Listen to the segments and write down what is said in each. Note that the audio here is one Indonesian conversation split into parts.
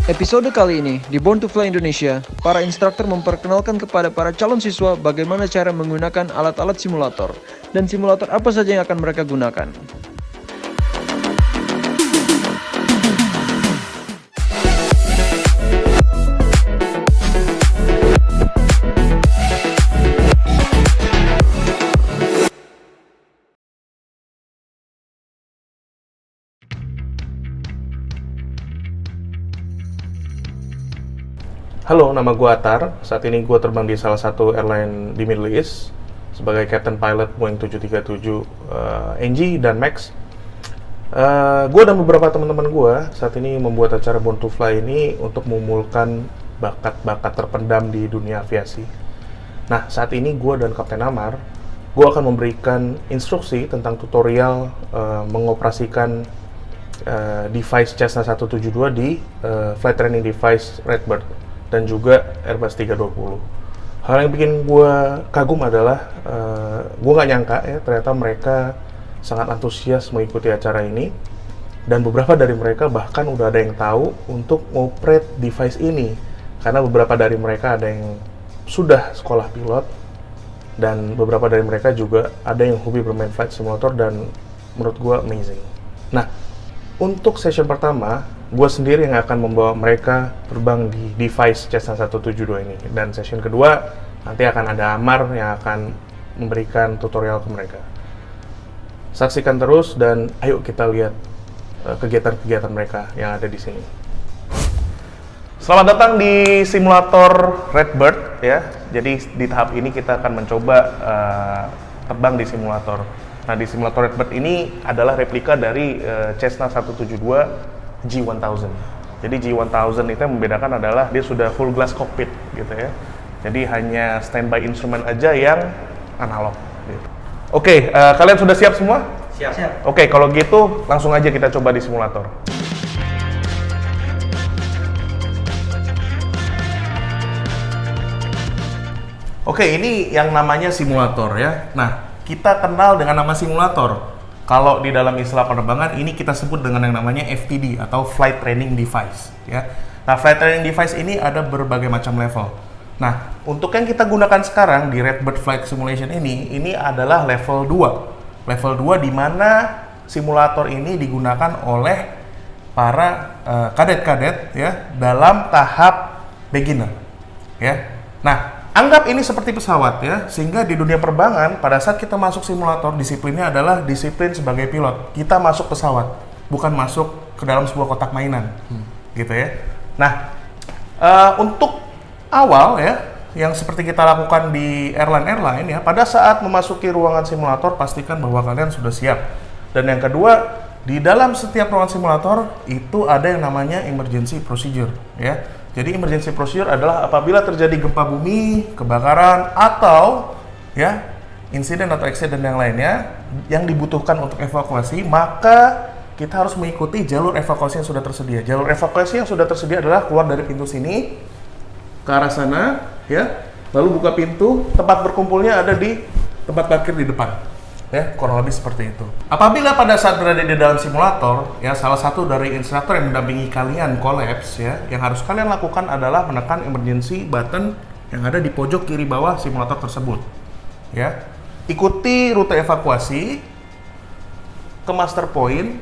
Episode kali ini di Born to Fly Indonesia, para instruktur memperkenalkan kepada para calon siswa bagaimana cara menggunakan alat-alat simulator dan simulator apa saja yang akan mereka gunakan. Halo, nama gue Atar. Saat ini gue terbang di salah satu airline di Middle East sebagai Captain Pilot Boeing 737 NG dan Max. Gue dan beberapa teman-teman gue saat ini membuat acara Born to Fly ini untuk mengumpulkan bakat-bakat terpendam di dunia aviasi. Nah, saat ini gue dan Kapten Amar, gue akan memberikan instruksi tentang tutorial mengoperasikan device Cessna 172 di flight training device Redbird dan juga Airbus 320. Hal yang bikin gue kagum adalah gue nggak nyangka ya ternyata mereka sangat antusias mengikuti acara ini, dan beberapa dari mereka bahkan udah ada yang tahu untuk ngoperate device ini karena beberapa dari mereka ada yang sudah sekolah pilot dan beberapa dari mereka juga ada yang hobi bermain flight simulator, dan menurut gue amazing. Nah, untuk session pertama, gue sendiri yang akan membawa mereka terbang di device Cessna 172 ini. Dan session kedua, nanti akan ada Amar yang akan memberikan tutorial ke mereka. Saksikan terus dan ayo kita lihat kegiatan-kegiatan mereka yang ada di sini. Selamat datang di simulator Redbird ya. Jadi di tahap ini kita akan mencoba terbang di simulator. Nah, di simulator Redbird ini adalah replika dari Cessna 172 G1000. Jadi G1000 itu yang membedakan adalah dia sudah full glass cockpit gitu ya. Jadi hanya standby instrumen aja yang analog. Gitu. Oke, kalian sudah siap semua? Siap. Oke, kalau gitu langsung aja kita coba di simulator. Oke, ini yang namanya simulator ya. Nah, kita kenal dengan nama simulator. Kalau di dalam istilah penerbangan ini kita sebut dengan yang namanya FTD atau Flight Training Device ya. Nah, Flight Training Device ini ada berbagai macam level. Nah, untuk yang kita gunakan sekarang di Redbird Flight Simulation ini adalah level 2. Level 2 di mana simulator ini digunakan oleh para kadet-kadet ya dalam tahap beginner ya. Nah, anggap ini seperti pesawat ya, sehingga di dunia penerbangan pada saat kita masuk simulator, disiplinnya adalah disiplin sebagai pilot. Kita masuk pesawat, bukan masuk ke dalam sebuah kotak mainan, gitu ya. Nah, untuk awal ya, yang seperti kita lakukan di airline ya, pada saat memasuki ruangan simulator pastikan bahwa kalian sudah siap. Dan yang kedua, di dalam setiap ruangan simulator itu ada yang namanya emergency procedure ya. Jadi emergency procedure adalah apabila terjadi gempa bumi, kebakaran, atau ya insiden atau accident yang lainnya yang dibutuhkan untuk evakuasi, maka kita harus mengikuti jalur evakuasi yang sudah tersedia. Jalur evakuasi yang sudah tersedia adalah keluar dari pintu sini ke arah sana, ya. Lalu buka pintu, tempat berkumpulnya ada di tempat parkir di depan. Ya, kurang lebih seperti itu. Apabila pada saat berada di dalam simulator, ya salah satu dari instruktur yang mendampingi kalian kolaps, ya, yang harus kalian lakukan adalah menekan emergency button yang ada di pojok kiri bawah simulator tersebut. Ya, ikuti rute evakuasi ke master point,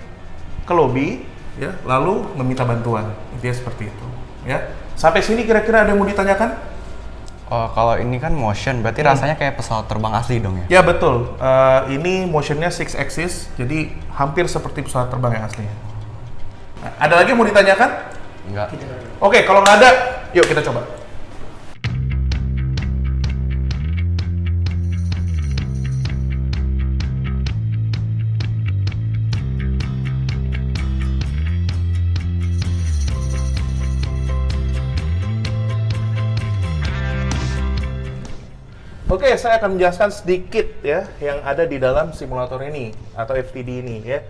ke lobby, ya, lalu meminta bantuan. Intinya seperti itu. Ya, sampai sini kira-kira ada yang mau ditanyakan? Oh, kalau ini kan motion, berarti rasanya kayak pesawat terbang asli dong ya? Ya betul, ini motionnya 6 axis, jadi hampir seperti pesawat terbang yang asli. Nah, ada lagi yang mau ditanyakan? Enggak. Oke, kalau nggak ada, yuk kita coba. Oke, saya akan menjelaskan sedikit ya yang ada di dalam simulator ini atau FTD ini ya.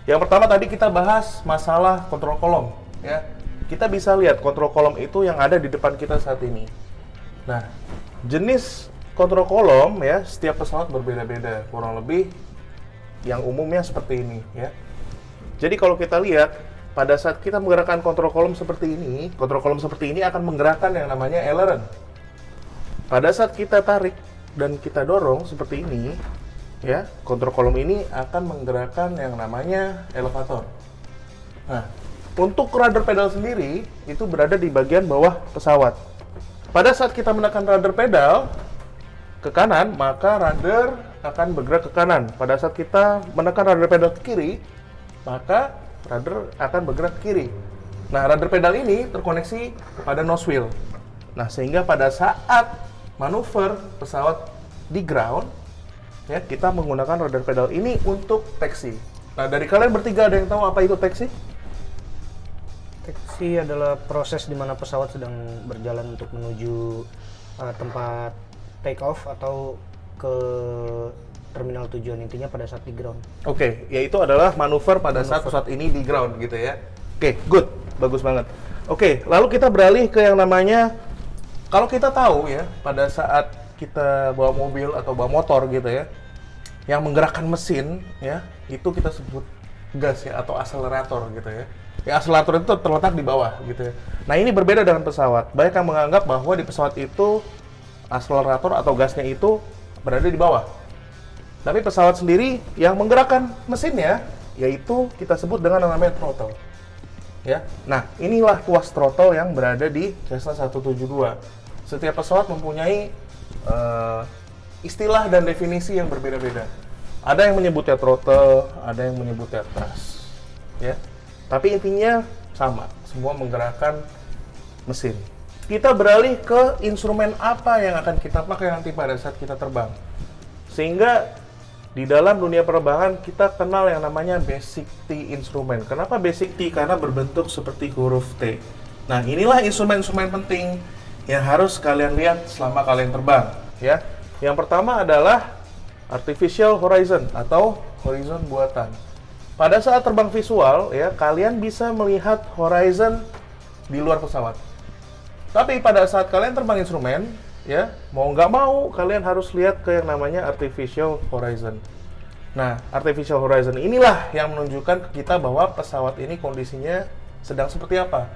Yang pertama tadi kita bahas masalah kontrol kolom ya. Kita bisa lihat kontrol kolom itu yang ada di depan kita saat ini. Nah, jenis kontrol kolom ya setiap pesawat berbeda-beda. Kurang lebih yang umumnya seperti ini ya. Jadi kalau kita lihat pada saat kita menggerakkan kontrol kolom seperti ini, kontrol kolom seperti ini akan menggerakkan yang namanya aileron. Pada saat kita tarik dan kita dorong seperti ini, ya, kontrol kolom ini akan menggerakkan yang namanya elevator. Nah, untuk rudder pedal sendiri itu berada di bagian bawah pesawat. Pada saat kita menekan rudder pedal ke kanan, maka rudder akan bergerak ke kanan. Pada saat kita menekan rudder pedal ke kiri, maka rudder akan bergerak ke kiri. Nah, rudder pedal ini terkoneksi kepada nose wheel. Nah, sehingga pada saat manuver pesawat di ground, ya, kita menggunakan rudder pedal ini untuk taxi. Nah, dari kalian bertiga ada yang tahu apa itu taxi? Taxi adalah proses di mana pesawat sedang berjalan untuk menuju tempat take off atau ke terminal tujuan, intinya pada saat di ground. Oke, yaitu adalah manuver pada saat pesawat ini di ground gitu ya. Oke, good. Bagus banget. Oke, lalu kita beralih ke yang namanya, kalau kita tahu ya, pada saat kita bawa mobil atau bawa motor gitu ya, yang menggerakkan mesin ya, itu kita sebut gas ya atau akselerator gitu ya. Ya, akselerator itu terletak di bawah gitu ya. Nah, ini berbeda dengan pesawat. Banyak yang menganggap bahwa di pesawat itu akselerator atau gasnya itu berada di bawah. Tapi pesawat sendiri yang menggerakkan mesinnya, yaitu kita sebut dengan namanya throttle. Ya, nah inilah tuas throttle yang berada di Cessna 172. Setiap pesawat mempunyai istilah dan definisi yang berbeda-beda. Ada yang menyebutnya throttle, ada yang menyebutnya thrust. Ya, tapi intinya sama, semua menggerakkan mesin. Kita beralih ke instrumen apa yang akan kita pakai nanti pada saat kita terbang. Sehingga di dalam dunia penerbangan kita kenal yang namanya basic T instrumen. Kenapa basic T? Karena berbentuk seperti huruf T. Nah, inilah instrumen-instrumen penting yang harus kalian lihat selama kalian terbang, ya. Yang pertama adalah artificial horizon atau horizon buatan. Pada saat terbang visual, ya, kalian bisa melihat horizon di luar pesawat. Tapi pada saat kalian terbang instrumen, ya, mau nggak mau kalian harus lihat ke yang namanya artificial horizon. Nah, artificial horizon inilah yang menunjukkan ke kita bahwa pesawat ini kondisinya sedang seperti apa.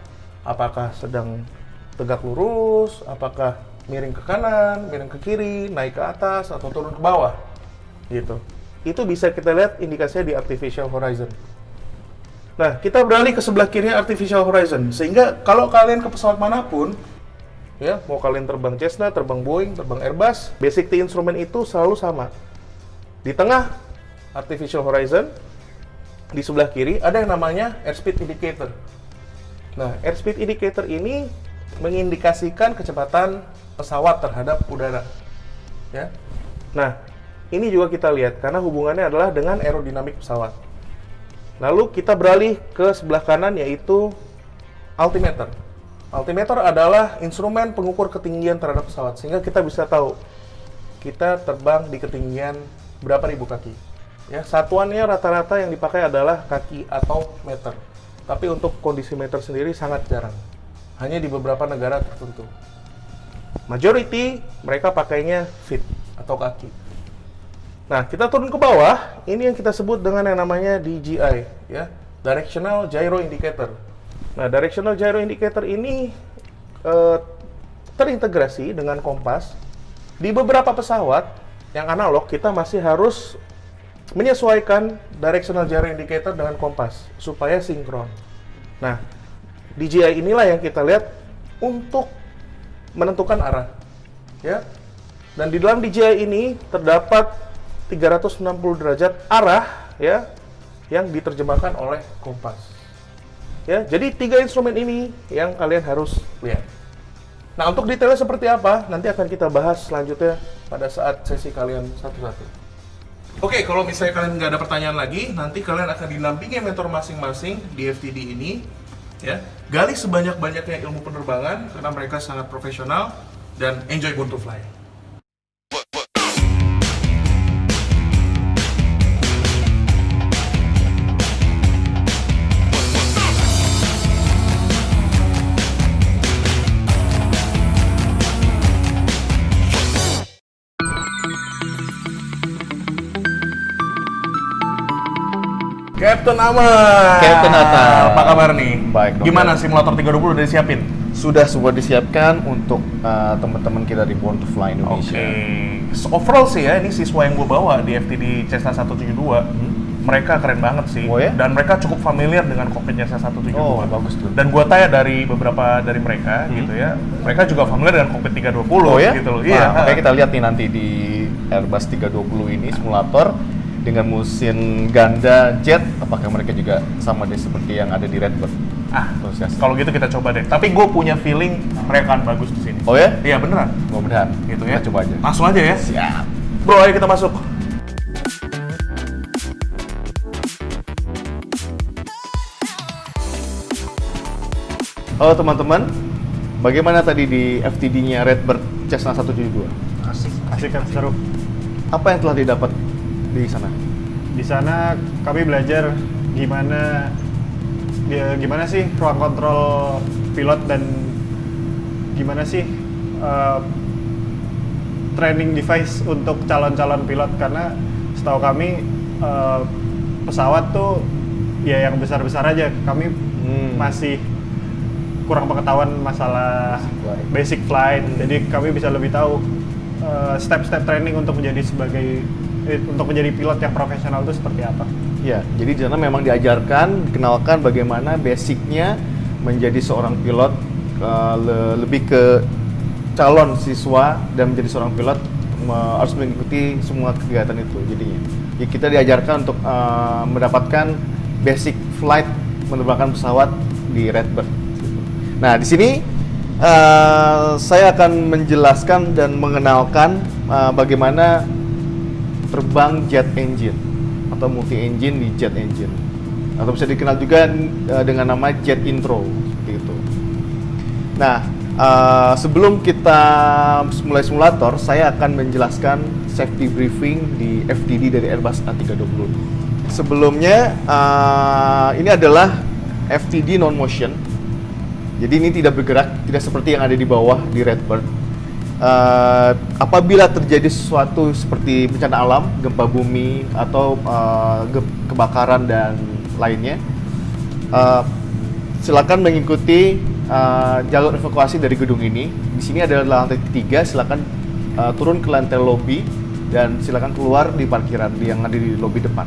Apakah sedang tegak lurus, apakah miring ke kanan, miring ke kiri, naik ke atas, atau turun ke bawah. Gitu. Itu bisa kita lihat indikasinya di artificial horizon. Nah, kita beralih ke sebelah kiri artificial horizon. Sehingga kalau kalian ke pesawat manapun, ya, mau kalian terbang Cessna, terbang Boeing, terbang Airbus, basic T instrumen itu selalu sama. Di tengah artificial horizon, di sebelah kiri ada yang namanya airspeed indicator. Nah, airspeed indicator ini mengindikasikan kecepatan pesawat terhadap udara. Ya. Nah, ini juga kita lihat karena hubungannya adalah dengan aerodinamik pesawat. Lalu kita beralih ke sebelah kanan yaitu altimeter. Altimeter adalah instrumen pengukur ketinggian terhadap pesawat, sehingga kita bisa tahu kita terbang di ketinggian berapa ribu kaki. Ya, satuannya rata-rata yang dipakai adalah kaki atau meter. Tapi untuk kondisi meter sendiri sangat jarang. Hanya di beberapa negara tertentu. Majority mereka pakainya feet atau kaki. Nah, kita turun ke bawah, ini yang kita sebut dengan yang namanya DGI, ya, Directional Gyro Indicator. Nah, Directional Gyro Indicator ini terintegrasi dengan kompas. Di beberapa pesawat yang analog, kita masih harus menyesuaikan Directional Gyro Indicator dengan kompas, supaya sinkron. Nah, DGI inilah yang kita lihat untuk menentukan arah. Ya. Dan di dalam DJI ini terdapat 360 derajat arah, ya, yang diterjemahkan oleh kompas. Ya, jadi 3 instrumen ini yang kalian harus lihat. Nah, untuk detailnya seperti apa, nanti akan kita bahas selanjutnya pada saat sesi kalian satu-satu. Oke, kalau misalnya kalian nggak ada pertanyaan lagi, nanti kalian akan dinampingi mentor masing-masing di FTD ini. Ya, gali sebanyak-banyaknya ilmu penerbangan karena mereka sangat profesional dan enjoy Born to Fly. Captain Ahmad. Captain Atta. Apa kabar nih? Baik, dong. Gimana simulator 320 udah disiapin? Sudah semua disiapkan untuk teman-teman kita di Born to Fly Indonesia. So, overall sih ya, ini siswa yang gue bawa di FTD Cessna 172, mereka keren banget sih. Oh ya? Dan mereka cukup familiar dengan kokpit Cessna 172. Oh, bagus tuh. Dan gue tanya dari beberapa dari mereka gitu ya, mereka juga familiar dengan kokpit 320 Oh ya? gitu loh. Nah, Iya. makanya kita lihat nih nanti di Airbus 320 ini simulator dengan mesin ganda jet, apakah mereka juga sama deh seperti yang ada di Redbird? Kalau gitu kita coba deh. Tapi gue punya feeling mereka akan bagus di sini. Oh ya? Iya beneran. Mudah-mudahan. Gitu ya. Kita coba aja. Langsung aja ya. Siap. Bro, ayo kita masuk. Halo teman-teman, bagaimana tadi di FTD-nya Redbird Cessna 172? Asik kan, seru. Apa yang telah didapat di sana? Di sana kami belajar gimana sih ruang kontrol pilot dan gimana sih training device untuk calon-calon pilot, karena setahu kami pesawat tuh ya yang besar-besar aja. Kami masih kurang pengetahuan masalah basic flight. Jadi kami bisa lebih tahu step-step training untuk menjadi pilot yang profesional itu seperti apa. Ya, jadi di sana memang diajarkan, dikenalkan bagaimana basicnya menjadi seorang pilot, lebih ke calon siswa dan menjadi seorang pilot harus mengikuti semua kegiatan itu jadinya. Ya, kita diajarkan untuk mendapatkan basic flight menerbangkan pesawat di Redbird. Nah, di sini saya akan menjelaskan dan mengenalkan bagaimana terbang jet engine atau multi engine di jet engine, atau bisa dikenal juga dengan nama jet intro seperti itu. Nah, sebelum kita mulai simulator, saya akan menjelaskan safety briefing di FTD dari Airbus A320. Sebelumnya, ini adalah FTD non motion. Jadi ini tidak bergerak, tidak seperti yang ada di bawah di Redbird. Apabila terjadi sesuatu seperti bencana alam, gempa bumi atau kebakaran dan lainnya, silakan mengikuti jalur evakuasi dari gedung ini. Di sini adalah lantai 3, silakan turun ke lantai lobby dan silakan keluar di parkiran yang ada di lobby depan.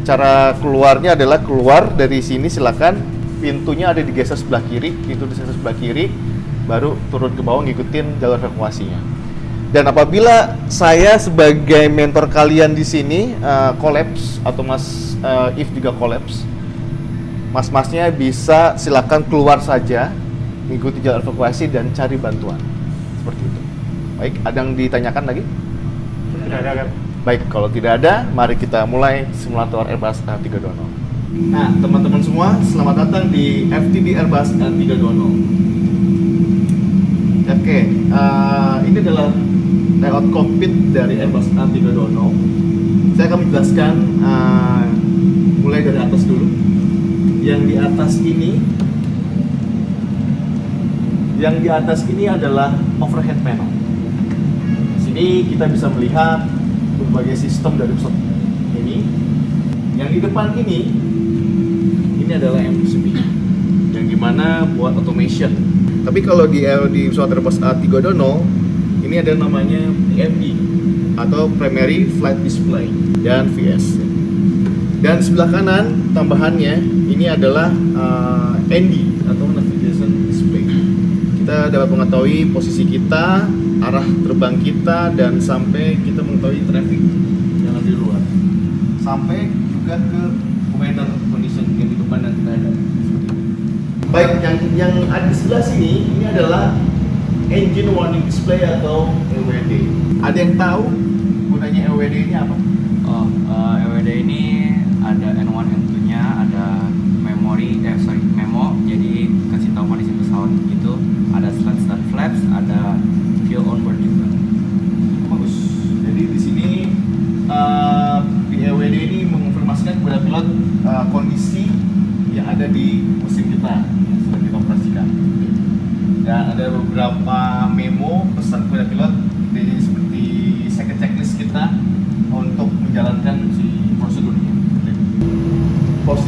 Cara keluarnya adalah keluar dari sini, silakan pintunya ada digeser sebelah kiri, pintu digeser sebelah kiri, baru turun ke bawah ngikutin jalur evakuasinya. Dan apabila saya sebagai mentor kalian di sini collapse atau Mas If juga collapse, mas-masnya bisa silakan keluar saja, mengikuti jalur evakuasi dan cari bantuan. Seperti itu. Baik, ada yang ditanyakan lagi? Tidak ada kan? Baik, kalau tidak ada, mari kita mulai simulator Airbus A320. Nah, teman-teman semua, selamat datang di FTD Airbus A320. Oke, ini adalah layout cockpit dari Airbus A320. Saya akan menjelaskan mulai dari atas dulu. Yang di atas ini adalah overhead panel. Di sini kita bisa melihat berbagai sistem dari pesawat ini. Yang di depan ini adalah MCB yang dimana buat automation. Tapi kalau di pesawat Airbus A320 ini ada namanya PFD atau Primary Flight Display dan VS. Dan sebelah kanan tambahannya ini adalah ND atau Navigation Display. Kita dapat mengetahui posisi kita, arah terbang kita, dan sampai kita mengetahui traffic yang ada di luar. Sampai juga ke weather condition yang di depan dan tidak ada. Baik, yang ada di sebelah sini ini adalah engine warning display atau EWD. Ada yang tahu gunanya EWD ini apa? EWD ini ada N1 N2-nya, ada memo, jadi kasih tahu kondisi pesawat gitu. Ada slide start flaps, ada fuel on board juga. Bagus. Jadi di sini di EWD ini menginformasikan kepada pilot kondisi yang ada di mesin kita yang sedang kita operasikan. Dan ada beberapa memo pesan kepada pilot seperti second checklist kita untuk menjalankan si prosedurnya.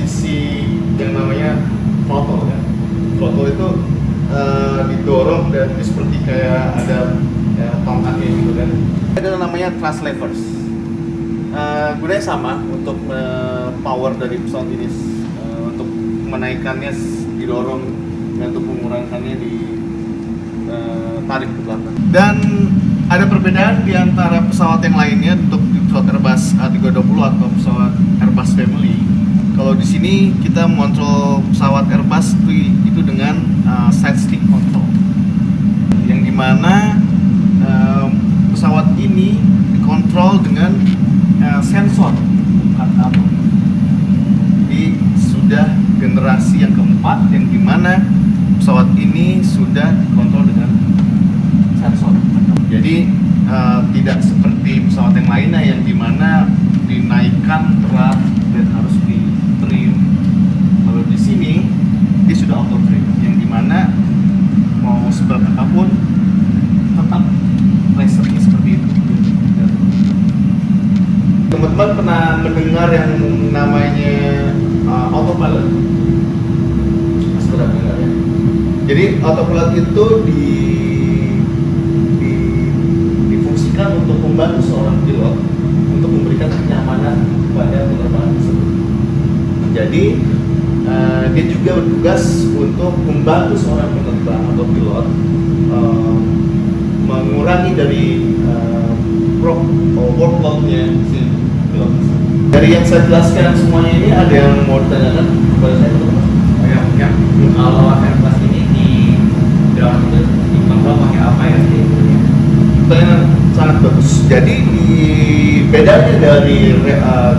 posisi yang namanya throttle ya. Throttle itu didorong dan itu seperti kayak ada tongkatnya gitu kan. Ada namanya thrust levers. Gunanya sama untuk power dari pesawat ini, untuk menaikkannya didorong dan untuk mengurangannya tarik ke belakang. Dan ada perbedaan di antara pesawat yang lainnya untuk pesawat Airbus A320 atau pesawat Airbus Family. Kalau di sini kita mengontrol pesawat Airbus itu dengan side stick control, yang dimana pesawat ini dikontrol dengan sensor, bukan apa. Jadi sudah generasi yang keempat, yang dimana pesawat ini sudah dikontrol dengan sensor. Jadi tidak seperti pesawat yang lainnya yang dimana dinaikkan berat dan harus di trim. Kalau di sini dia sudah auto trim, yang dimana mau seberat apapun tetap lasernya seperti itu. Teman-teman pernah mendengar yang namanya autopilot? Sudah dengar ya. Jadi autopilot itu difungsikan untuk membantu seorang pilot untuk memberikan kenyamanan kepada penerbangan tersebut. Jadi dia juga bertugas untuk membantu seorang penerbang atau pilot mengurangi dari workload-nya si pilot. Dari yang saya jelaskan semuanya ini, ada yang mau ditanyakan kepada saya, teman-teman? Ya. Kalau Airbus ini di ground itu dikontrol pakai apa ya? Pertanyaan sangat bagus. Jadi bedanya dari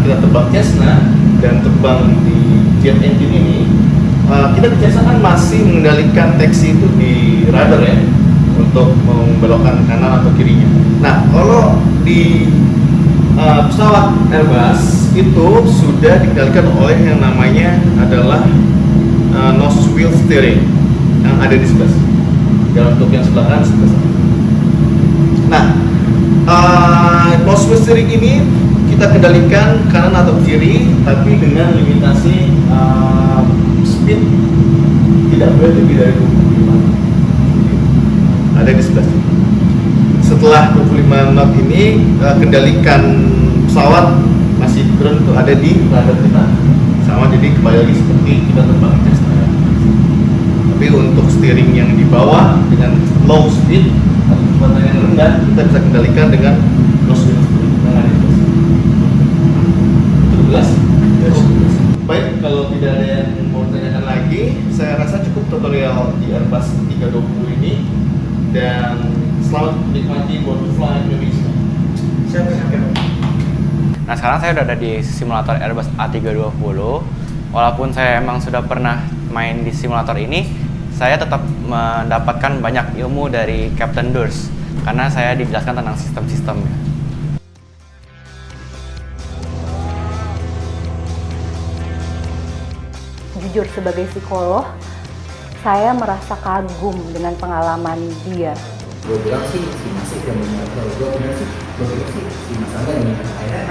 kita terbang Cessna dan terbang di jet engine ini, kita di Cessna kan masih mengendalikan taxi itu di rudder ya, untuk membelokkan kanan atau kirinya. Nah, kalau di pesawat Airbus itu sudah dikendalikan oleh yang namanya adalah nose wheel steering yang ada di sebelah sini. Dan untuk yang sebelah kanan sebelah sana. Nah, nose wheel steering ini kita kendalikan kanan atau kiri, tapi dengan limitasi speed tidak boleh lebih dari 25. Ada di sebelah sini. Setelah 25 knot ini, kendalikan pesawat masih ground itu ada di rudder kita. Sama, jadi kembali lagi seperti kita terbang Cessna. Tapi untuk steering yang di bawah dengan low speed atau kecepatan yang rendah, kita bisa kendalikan dengan nose wheel steering yang ada di sini. Itu jelas? Yes. Baik, kalau tidak ada yang mau tanyakan lagi, saya rasa cukup tutorial di Airbus 320 ini. Dan selamat menikmati Born to Fly Indonesia. Nah, sekarang saya udah ada di simulator Airbus A320. Walaupun saya emang sudah pernah main di simulator ini, saya tetap mendapatkan banyak ilmu dari Captain Durst karena saya dijelaskan tentang sistem-sistemnya. Jujur sebagai psikolog, saya merasa kagum dengan pengalaman dia. Gue bilang sih si Masif yang benar, gue bilang sih si Mas Angga yang benar. Akhirnya